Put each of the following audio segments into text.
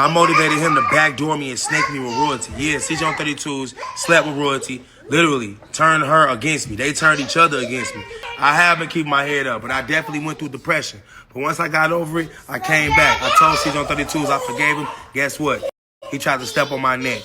I motivated him to backdoor me and snake me with royalty. Yeah, CJ on 32s slept with royalty. Literally turned her against me. They turned each other against me. I have been keeping my head up, but I definitely went through depression. But once I got over it, I came back. I told CJ on 32s I forgave him. Guess what? He tried to step on my neck.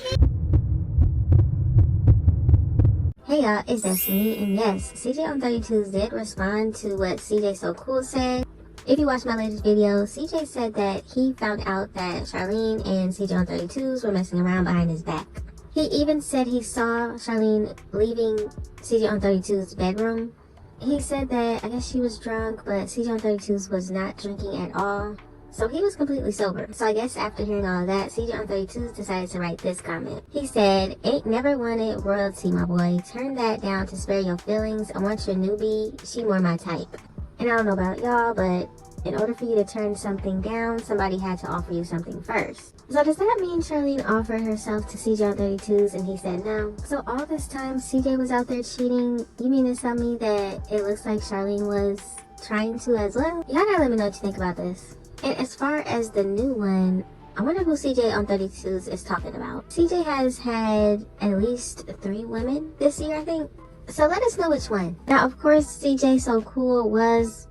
Hey y'all, it's Destiny, and yes, CJ on 32s did respond to what CJ So Cool said. If you watched my latest video, CJ said that he found out that Charlene and CJ on 32s were messing around behind his back. He even said he saw Charlene leaving CJ on 32's bedroom. He said that I guess she was drunk, but CJ on 32's was not drinking at all. So he was completely sober. So I guess after hearing all of that, CJ on 32's decided to write this comment. He said, "Ain't never wanted royalty, my boy. Turn that down to spare your feelings. I want your newbie. She more my type." And I don't know about y'all, but in order for you to turn something down, somebody had to offer you something first. So does that mean Charlene offered herself to CJ on 32's and he said no? So all this time CJ was out there cheating? You mean to tell me that it looks like Charlene was trying to as well? Y'all gotta let me know what you think about this. And as far as the new one, I wonder who CJ on 32's is talking about. CJ has had at least 3 women this year, I think. So let us know which one. Now, of course, CJ So Cool was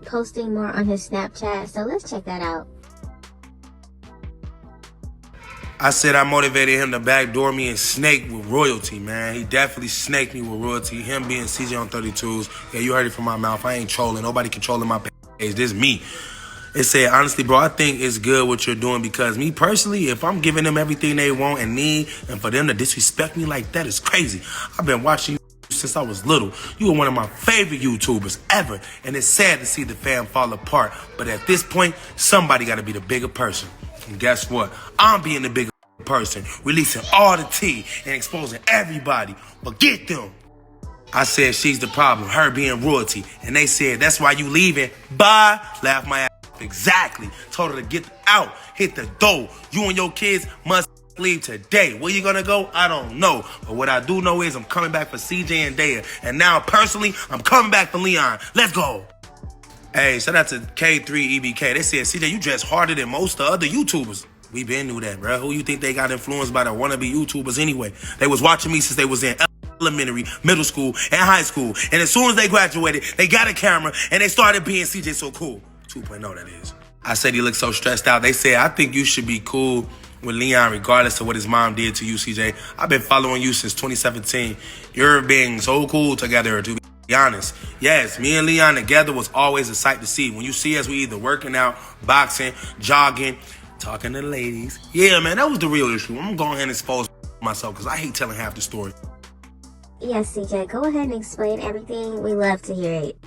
posting more on his Snapchat, so let's check that out. I said I motivated him to backdoor me and snake with royalty, man. He definitely snaked me with royalty. Him being CJ on 32s. Yeah, you heard it from my mouth. I ain't trolling. Nobody controlling my page. This is me. It said, honestly, bro, I think it's good what you're doing because me personally, if I'm giving them everything they want and need, and for them to disrespect me like that is crazy. I've been watching you since I was little. You were one of my favorite YouTubers ever, and it's sad to see the fam fall apart. But at this point, somebody got to be the bigger person. And guess what? I'm being the bigger person, releasing all the tea and exposing everybody. But get them. I said she's the problem, her being royalty. And they said, that's why you leaving. Bye. Laugh my ass off. Exactly. Told her to get out. Hit the door. You and your kids must leave today. Where you gonna go? I don't know. But what I do know is I'm coming back for CJ and Daya. And now, personally, I'm coming back for Leon. Let's go. Hey, shout out to K3EBK. They said, CJ, you dress harder than most of the other YouTubers. We been knew that, bro. Who you think they got influenced by the wannabe YouTubers anyway? They was watching me since they was in elementary, middle school, and high school. And as soon as they graduated, they got a camera and they started being CJ So Cool. 2.0, that is. I said he looked so stressed out. They said, I think you should be cool with Leon regardless of what his mom did to you, CJ. I've been following you since 2017. You're being so cool together, to be honest. Yes, me and Leon together was always a sight to see. When you see us, we either working out, boxing, jogging, talking to the ladies. Yeah, man, that was the real issue. I'm going to go ahead and expose myself because I hate telling half the story. Yes, CJ, go ahead and explain everything. We love to hear it.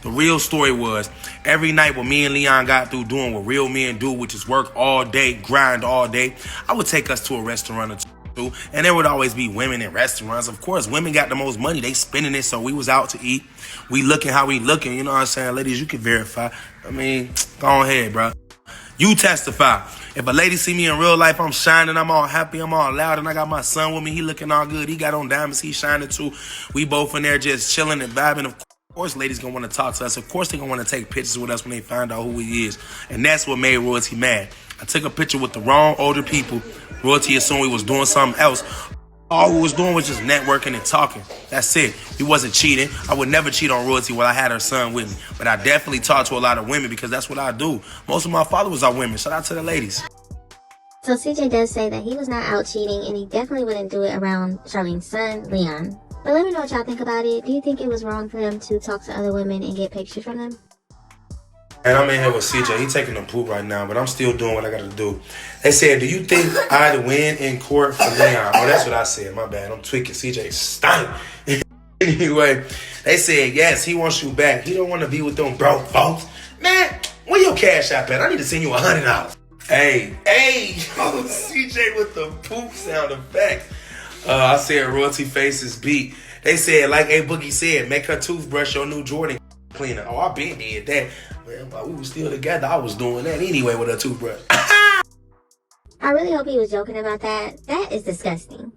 The real story was, every night when me and Leon got through doing what real men do, which is work all day, grind all day, I would take us to a restaurant or two, and there would always be women in restaurants. Of course, women got the most money. They spending it, so we was out to eat. We looking how we looking, you know what I'm saying? Ladies, you can verify. I mean, go ahead, bro. You testify. If a lady see me in real life, I'm shining, I'm all happy, I'm all loud, and I got my son with me. He looking all good. He got on diamonds. He shining too. We both in there just chilling and vibing. Of course, ladies gonna want to talk to us. Of course, they gonna want to take pictures with us when they find out who he is. And that's what made royalty mad. I took a picture with the wrong older people. Royalty assumed we was doing something else. All we was doing was just networking and talking. That's it. We wasn't cheating. I would never cheat on royalty while I had her son with me. But I definitely talked to a lot of women because that's what I do. Most of my followers are women. Shout out to the ladies. So CJ does say that he was not out cheating and he definitely wouldn't do it around Charlene's son, Leon. But let me know what y'all think about it. Do you think it was wrong for him to talk to other women and get pictures from them? And I'm in here with CJ. He taking a poop right now, but I'm still doing what I got to do. They said, do you think I'd win in court for Leon? Oh, that's what I said. My bad. I'm tweaking. CJ stank. Anyway, they said, yes, he wants you back. He don't want to be with them broke folks. Man, where your Cashapp at? I need to send you $100. Hey, yo, CJ with the poop sound effect. I said royalty faces beat. They said, like A Boogie said, make her toothbrush your new Jordan cleaner. Oh, I been did that. Man, while we were still together, I was doing that anyway with a toothbrush. I really hope he was joking about that. That is disgusting.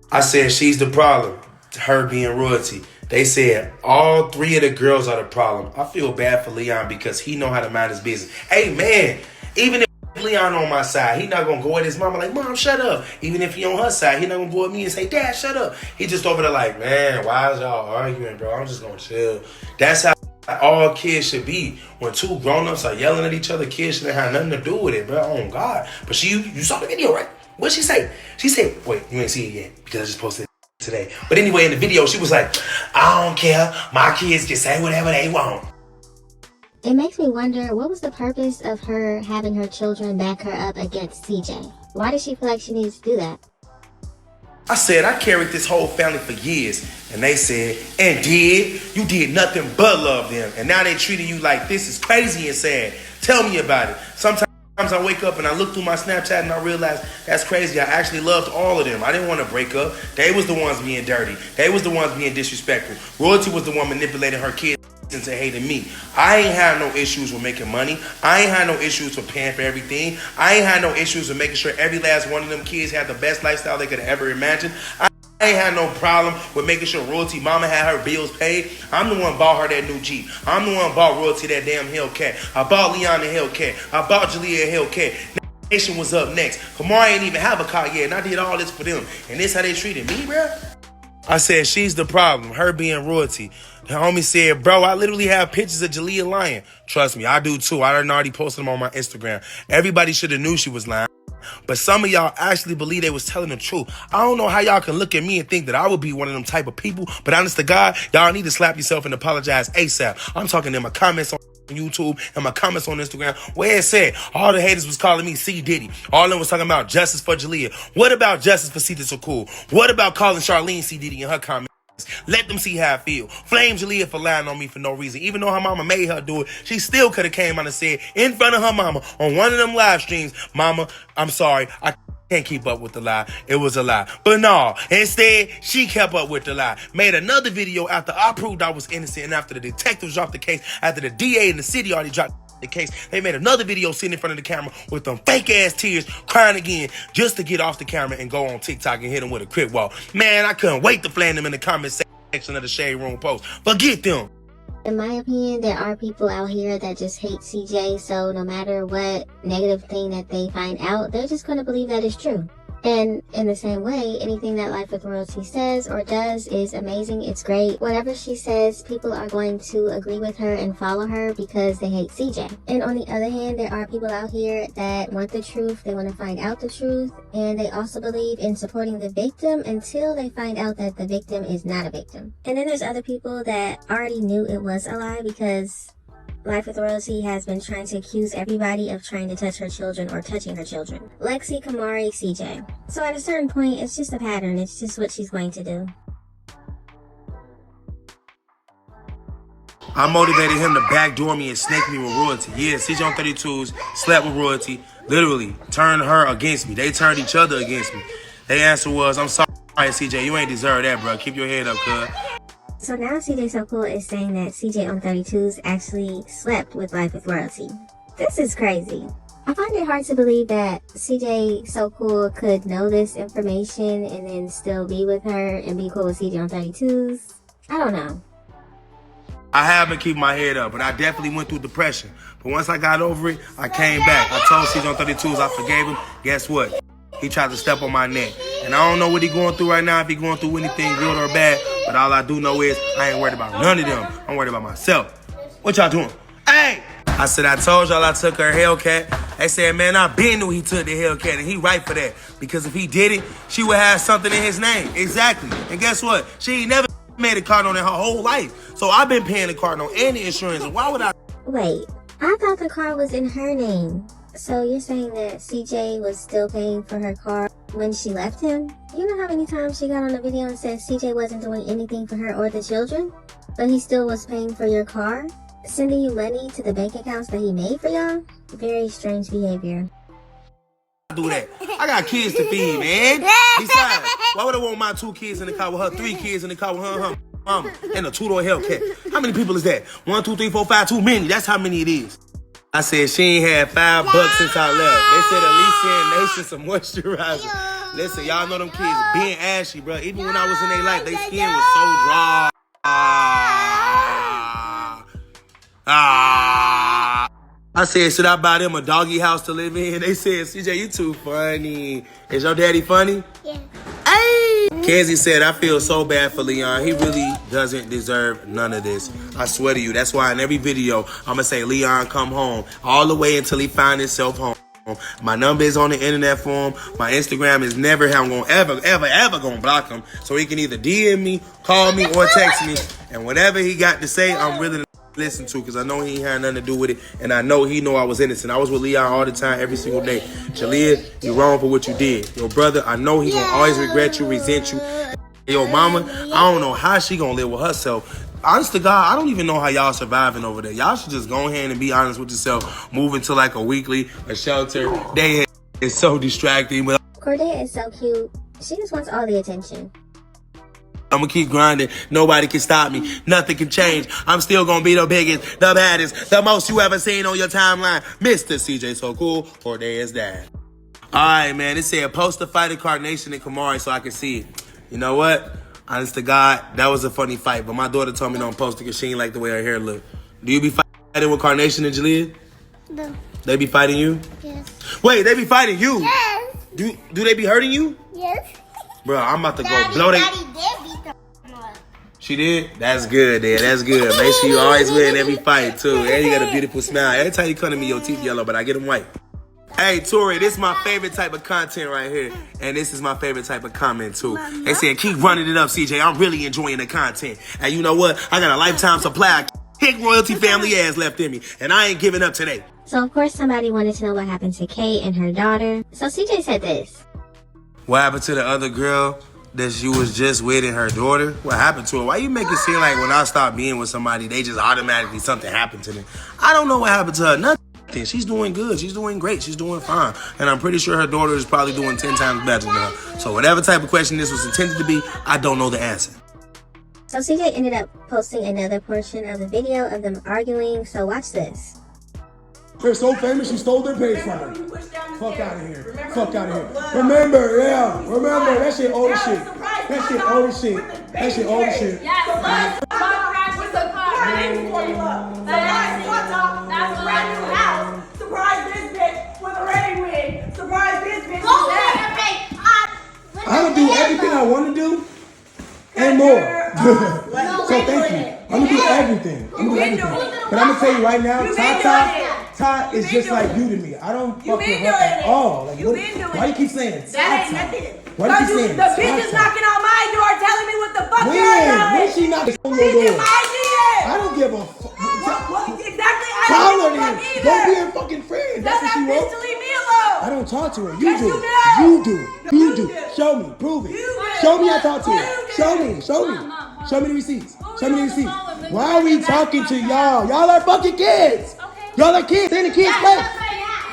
I said she's the problem. Her being royalty. They said all 3 of the girls are the problem. I feel bad for Leon because he know how to mind his business. Hey, man, Even if Leon on my side, he not gonna go at his mama like, Mom, shut up. Even if he on her side, he not gonna go at me and say, Dad, shut up. He just over there like, man, why is y'all arguing, bro? I'm just gonna chill. That's how all kids should be. When two grown-ups are yelling at each other, kids shouldn't have nothing to do with it, bro. Oh, God. But you saw the video, right? What'd she say? She said, wait, you ain't see it yet because I just posted it today. But anyway, in the video, she was like, I don't care. My kids can say whatever they want. It makes me wonder, what was the purpose of her having her children back her up against CJ? Why did she feel like she needs to do that? I said, I carried this whole family for years. And they said, and you did nothing but love them. And now they treating you like this is crazy and sad. Tell me about it. Sometimes I wake up and I look through my Snapchat and I realize that's crazy. I actually loved all of them. I didn't want to break up. They was the ones being dirty. They was the ones being disrespectful. Royalty was the one manipulating her kids into hating me. I ain't had no issues with making money. I ain't had no issues with paying for everything. I ain't had no issues with making sure every last one of them kids had the best lifestyle they could ever imagine. I ain't had no problem with making sure Royalty mama had her bills paid. I'm the one bought her that new Jeep. I'm the one bought Royalty that damn Hellcat. I bought Leon the Hellcat. I bought Jaaliyah a Hellcat. Nation was up next. Kamara ain't even have a car yet, and I did all this for them. And this how they treated me, bro? I said, she's the problem, her being Royalty. The homie said, bro, I literally have pictures of Jaaliyah lying. Trust me, I do too. I done already posted them on my Instagram. Everybody should have knew she was lying. But some of y'all actually believe they was telling the truth. I don't know how y'all can look at me and think that I would be one of them type of people. But honest to God, y'all need to slap yourself and apologize ASAP. I'm talking in my comments on YouTube and my comments on Instagram where it said all the haters was calling me C. Diddy. All of them was talking about justice for Jaaliyah. What about justice for C. So Cool? What about calling Charlene C. Diddy in her comments? Let them see how I feel. Flame Jaaliyah for lying on me for no reason. Even though her mama made her do it, she still could have came out and said in front of her mama on one of them live streams, Mama, I'm sorry, I can't keep up with the lie. It was a lie. But no, instead, she kept up with the lie. Made another video after I proved I was innocent and after the detectives dropped the case, after the DA in the city already dropped the case. They made another video sitting in front of the camera with them fake ass tears, crying again, just to get off the camera and go on TikTok and hit them with a crip walk. Man, I couldn't wait to flame them in the comment section of the Shade Room post. Forget them. In my opinion, there are people out here that just hate CJ, so no matter what negative thing that they find out, they're just going to believe that is true. And in the same way, anything that Life with Royalty says or does is amazing. It's great. Whatever she says, people are going to agree with her and follow her because they hate CJ. And on the other hand, there are people out here that want the truth. They want to find out the truth. And they also believe in supporting the victim until they find out that the victim is not a victim. And then there's other people that already knew it was a lie because Life with Royalty has been trying to accuse everybody of trying to touch her children or touching her children. Lexi, Kamari, CJ. So at a certain point, it's just a pattern. It's just what she's going to do. I motivated him to backdoor me and snake me with Royalty. Yeah, CJ on 32s slept with Royalty. Literally, turned her against me. They turned each other against me. Their answer was, I'm sorry, CJ. You ain't deserve that, bro. Keep your head up, cuz. So now CJ So Cool is saying that CJ on 32s actually slept with Life with Royalty. This is crazy. I find it hard to believe that CJ So Cool could know this information and then still be with her and be cool with CJ on 32s. I don't know. I have been keeping my head up, but I definitely went through depression. But once I got over it, I came back. I told CJ on 32s I forgave him. Guess what? He tried to step on my neck. And I don't know what he going through right now, if he going through anything good or bad. But all I do know is I ain't worried about none of them. I'm worried about myself. What y'all doing? Hey! I said, I told y'all I took her Hellcat. They said, man, I been knew he took the Hellcat, and he right for that. Because if he did it, she would have something in his name. Exactly. And guess what? She ain't never made a car note in her whole life. So I've been paying the car note and the insurance. And why would I? Wait, I thought the car was in her name. So you're saying that CJ was still paying for her car when she left him? You know how many times she got on the video and said CJ wasn't doing anything for her or the children? But he still was paying for your car? Sending you money to the bank accounts that he made for y'all? Very strange behavior. Do that. I got kids to feed, man. Besides, why would I want my 2 kids in the car with her, 3 kids in the car with her and her mama, and a 2-door Hellcat? How many people is that? 1, 2, 3, 4, 5, too many. That's how many it is. I said she ain't had $5 since I left. They said at least send Nation some moisturizer. Listen, y'all know them kids being ashy, bro. Even when I was in their life, their skin was so dry. I said, should I buy them a doggy house to live in? They said, CJ, you too funny. Is your daddy funny? Yeah. Hey! Kenzie said, I feel so bad for Leon. He really doesn't deserve none of this. I swear to you. That's why in every video, I'm going to say, Leon, come home. All the way until he finds himself home. My number is on the internet for him. My Instagram is never how I'm going to ever going to block him. So he can either DM me, call me, or text me. And whatever he got to say, I'm willing to listen to, because I know he ain't had nothing to do with it, and I know he know I was innocent. I was with Leon all the time, every single day. Jaaliyah, you wrong for what you did. Your brother, I know he gonna always regret you, resent you. Your mama, I don't know how she gonna live with herself. Honest to God, I don't even know how y'all surviving over there. Y'all should just go ahead and be honest with yourself. Move into like a weekly, a shelter. They is so distracting. But Corday is so cute. She just wants all the attention. I'm gonna keep grinding. Nobody can stop me. Nothing can change. I'm still gonna be the biggest, the baddest, the most you ever seen on your timeline. Mr. CJ So Cool, Corday is dad. Alright, man. It said post the fight of Carnation and Kamari so I can see it. You know what? Honest to God, that was a funny fight. But my daughter told me don't post it because she ain't like the way her hair look. Do you be fighting with Carnation and Jaaliyah? No. They be fighting you? Yes. Wait, they be fighting you? Yes. Do they be hurting you? Yes. Bro, I'm about to go blow they... She did? That's good, Dad. That's good. Make sure you always win every fight, too. And you got a beautiful smile. Every time you come to me, your teeth yellow, but I get them white. Hey, Tori, this is my favorite type of content right here. And this is my favorite type of comment, too. They said, keep running it up, CJ. I'm really enjoying the content. And you know what? I got a lifetime supply of kick royalty family ass left in me. And I ain't giving up today. So, of course, somebody wanted to know what happened to Kate and her daughter. So, CJ said this. What happened to the other girl that she was just with and her daughter? What happened to her? Why you make it seem like when I stop being with somebody, they just automatically something happened to them? I don't know what happened to her. Nothing. She's doing good. She's doing great. She's doing fine. And I'm pretty sure her daughter is probably doing 10 times better than her. So whatever type of question this was intended to be, I don't know the answer. So CJ ended up posting another portion of the video of them arguing. So watch this. They're so famous, you stole their page from them. Fuck out of here. Fuck out of here. Remember, that shit old as shit. That shit old as shit. That shit old as shit. Yes, brand new house. Surprise this bitch with a wedding ring. Surprise this bitch. I'm gonna do everything I want to do and more. So thank you. I'm gonna do everything. But I'm gonna tell you right now, Tata is just like you to me. I don't fuck with her at all. Like, why you keep saying Tata? That ain't nothing. Why you keep saying The bitch is knocking on my door telling me what the fuck you're doing. When she knocking on your door? I don't give a fuck. Exactly. Call her then. Don't be her fucking friend. That's what she bitch wants. to leave me alone. I don't talk to her. Yes, You you do. do. You do. Show me. Prove it. Show me I talk to her. Show me. Show me the receipts. Show me the receipts. Why are we talking to y'all? Y'all are fucking kids. Y'all are kids. Stay in the kids' place.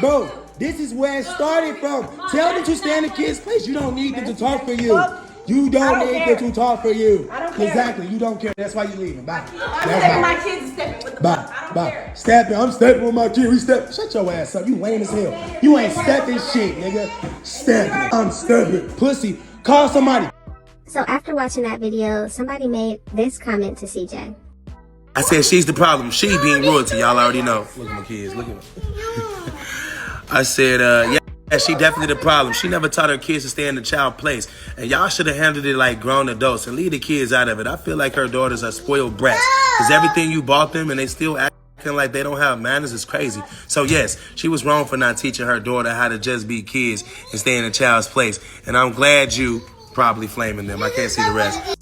Bro, this is where it started from. Tell them to stay in the kids' place. You don't need them to talk for you. You don't need them to talk for you. Exactly. You don't care. That's why you leaving. Bye. My kids are stepping with the Bye. fuck. I don't Bye. care. Stepping. I'm stepping with my kid. We step. Shut your ass up. You lame as hell. You ain't stepping shit, nigga. Stepping. I'm stepping. Pussy. Call somebody. So after watching that video, somebody made this comment to CJ. I said she's the problem. She being royalty. Y'all already know. Look at my kids. Look at them. I said, yeah, she definitely the problem. She never taught her kids to stay in the child place. And y'all should have handled it like grown adults and leave the kids out of it. I feel like her daughters are spoiled brats. Because everything you bought them and they still acting like they don't have manners is crazy. So yes, she was wrong for not teaching her daughter how to just be kids and stay in a child's place. And I'm glad you probably flaming them. I can't see the rest.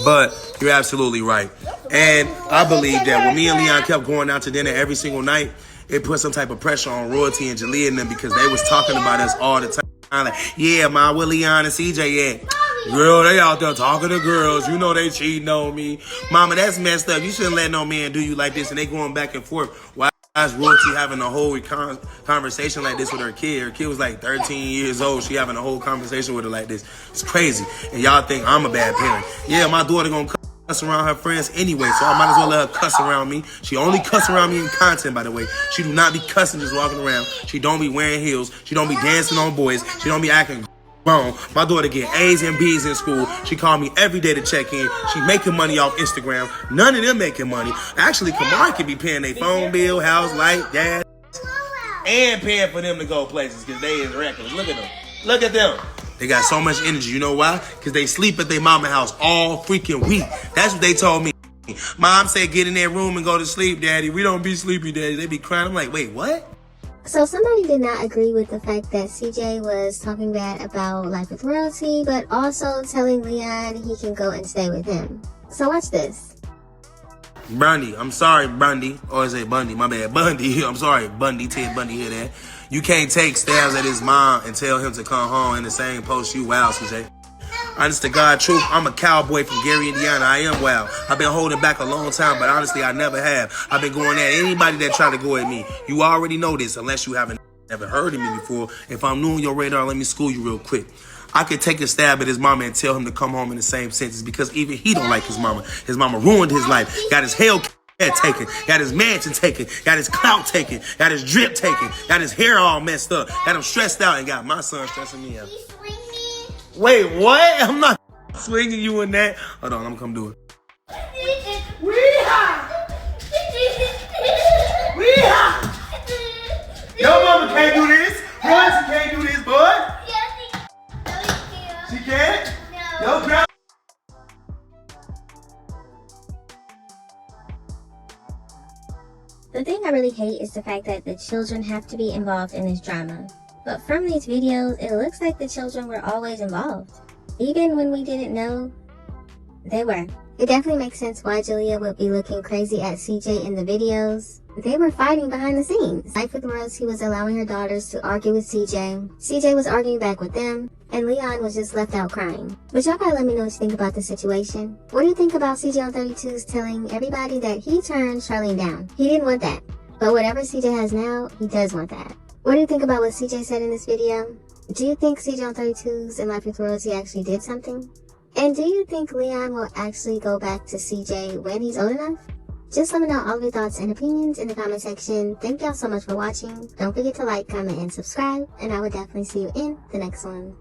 But you're absolutely right. And I believe that when me and Leon kept going out to dinner every single night, it put some type of pressure on Royalty and Jaaliyah and them because they was talking about us all the time. Like, yeah, ma, where Leon and CJ at? Girl, they out there talking to girls. You know they cheating on me. Mama, that's messed up. You shouldn't let no man do you like this. And they going back and forth. Why is Royalty having a whole conversation like this with her kid? Her kid was like 13 years old. She having a whole conversation with her like this. It's crazy. And y'all think I'm a bad parent. Yeah, my daughter gonna cuss around her friends anyway, so I might as well let her cuss around me. She only cuss around me in content, by the way. She do not be cussing just walking around. She don't be wearing heels. She don't be dancing on boys. She don't be acting grown. My daughter get A's and B's in school. She call me every day to check in. She making money off Instagram. None of them making money. Actually, Kamari could be paying their phone bill, house, light, gas. and paying for them to go places because they is reckless. Look at them. Look at them. They got so much energy. You know why? Because they sleep at their mama house all freaking week. That's what they told me. Mom said, get in their room and go to sleep, Daddy. We don't be sleepy, Daddy. They be crying. I'm like, wait, what? So somebody did not agree with the fact that CJ was talking bad about Life with Royalty, but also telling Leon he can go and stay with him. So watch this. Bundy, I'm sorry, Bundy. Or is it Bundy? My bad, Bundy. I'm sorry, Bundy. Ted Bundy, hear that? You can't take stabs at his mom and tell him to come home in the same post you. Wow, CJ. Honest to God, truth, I'm a cowboy from Gary, Indiana. I am wild. I've been holding back a long time, but honestly, I never have. I've been going at anybody that try to go at me. You already know this, unless you haven't never heard of me before. If I'm new on your radar, let me school you real quick. I could take a stab at his mama and tell him to come home in the same sentence because even he don't like his mama. His mama ruined his life, got his Hellcat taken, got his mansion taken, got his clout taken, got his drip taken, got his hair all messed up, got him stressed out, and got my son stressing me out. Wait, what? I'm not swinging you in that. Hold on, I'm gonna come do it. Your mama can't do this. Royce can't do this, boy. She can't? No. Yo, grandma. The thing I really hate is the fact that the children have to be involved in this drama. But from these videos, it looks like the children were always involved. Even when we didn't know, they were. It definitely makes sense why Jaaliyah would be looking crazy at CJ in the videos. They were fighting behind the scenes. Life with Royalty was allowing her daughters to argue with CJ. CJ was arguing back with them. And Leon was just left out crying. But y'all gotta let me know what you think about the situation. What do you think about CJ on 32's telling everybody that he turned Charlene down? He didn't want that. But whatever CJ has now, he does want that. What do you think about what CJ said in this video? Do you think CJ on 32's and Life with Royalty actually did something? And do you think Leon will actually go back to CJ when he's old enough? Just let me know all of your thoughts and opinions in the comment section. Thank y'all so much for watching. Don't forget to like, comment, and subscribe. And I will definitely see you in the next one.